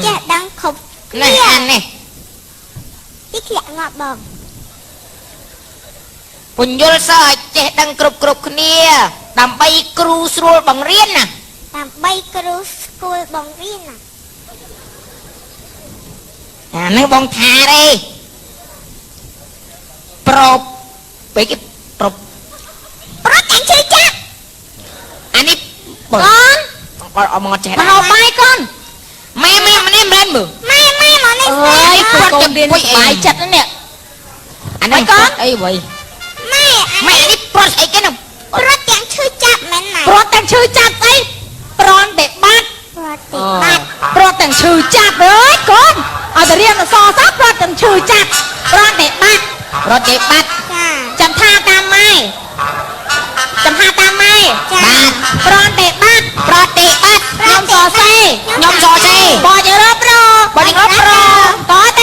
ចេះដឹងគ្រប់នេះអានេះទីធ្លាក់ងាប់បងពញ្ញុលសិស្សឲ្យចេះដឹងគ្រប់គ្នាដើម្បីគ្រូស្រួលបង្រៀនណាដើម្បីគ្រូស្គូលបង្រៀនណាអានេះបងថាទេប្រពពេលគេប្រទាំងឈឺចាក់អានេះកូនអត់មកចេះមកបាយកូនម៉ែម្នេះមិនមើលម៉ែមកនេះអើយគាត់ចាំរៀនបាយចិត្តនេះអានេះកូនអីវ៉ៃម៉ែនេះប្រត់អីគេនោះប្រត់ទាំងឈឺចាប់មែនណាប្រត់ទាំងឈឺចាប់អីប្រន់តែបាត់ប្រត់ទាំងឈឺចាប់អើយកូនឲ្យទៅរៀនអក្សរសាស្ត្រប្រត់ទាំងឈឺចាប់ប្រន់តែបាត់ចាំថាតាមម៉ែចាប្រន់តែបាត់ខ្ញុំសរសេរបោជារាប់របតតបត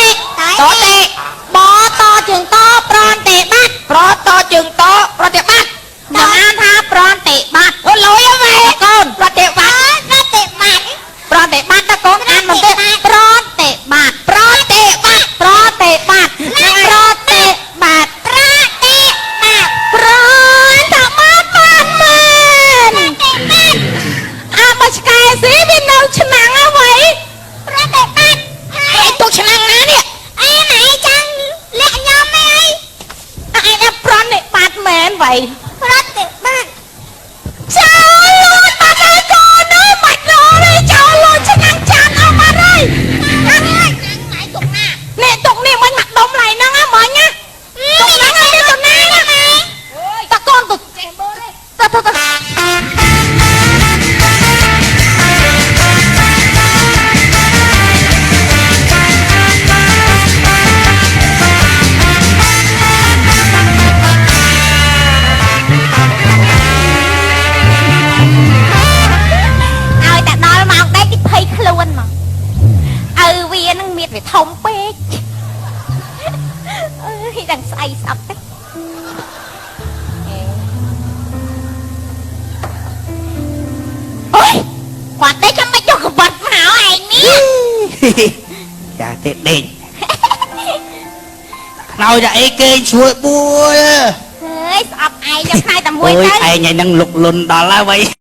ជើងតប្រន់តែបាត់ប្រតជើងតប្រន់តែបាត់ខ្ញុំអានថាប្រន់តែបាត់អូលុយម៉ែកូនប្រន់តែបាត់តកូនអានមកទៀតប្រន់តែបាត់នឹងប្រន់តែបាត់ប្រន់តែថាបាត់មែនអាមកឆ្កែស៊ីវានៅឆ្នាំងអ្វីប្រត់តែបាត់ឯងទុកឆ្នាំងណានេះអីម៉ែចាំលាក់ខ្ញុំអីឯងប្រន់តែបាត់មែនអ្វីប្រត់តែបាត់ចោលលួចបាត់ហើយកូនអើយបាច់រនេះចោលលួចឆ្នាំងចានអស់បាត់ហើយម៉ែទុកណានេះទុកនេះមិនមកដុំឡៃហ្នឹងហ៎មិញណាទុកហ្នឹងឲ្យទៅណាណាតកូនទៅចេះមើលទេទៅឲ្យតែដល់មកដេកទីភ័យខ្លួនមកឪវានឹងមានវាធំពេកអើយដឹងស្អីស្អប់ទេអូយគាត់ទេចាំមិនយកកបាត់មកឯងនេះចាទេដេកខ្នើយតែអីគេជួយបួលអើយស្អប់ឯងយកខ្លាយតែមួយទៅឯងឯនឹងលុកលុនដល់ហើយ